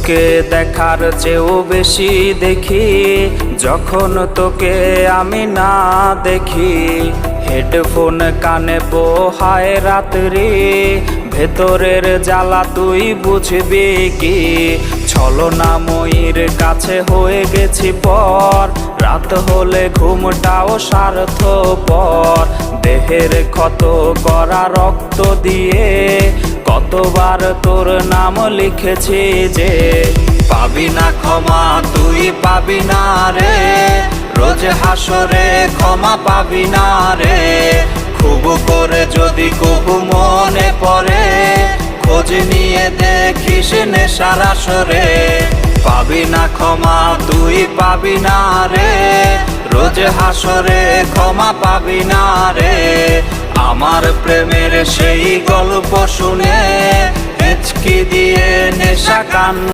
তোকে দেখার চেয়েও বেশি দেখি যখন তোকে আমি না দেখি। হেডফোন কানে পোহায় রাত্রি, ভেতরের জ্বালা তুই বুঝবি কি। ছলনাময়ীর কাছে হয়ে গেছি পর, রাত হলে ঘুমটাও স্বার্থপর। দেহের ক্ষত করা রক্ত দিয়ে কতবার তোর নাম লিখেছি যে, পাবি না ক্ষমা তুই পাবি না রে, রোজ হাসরে ক্ষমা পাবি না রে। খুব করে যদি কবু মনে পড়ে, খোঁজ নিয়ে দেখিস নেশার আসরে। পাবি না ক্ষমা তুই পাবি না রে, রোজ হাসরে ক্ষমা পাবি না রে। আমার প্রেমের সেই গল্প শুনে হেঁচকি দিয়ে নেশা কান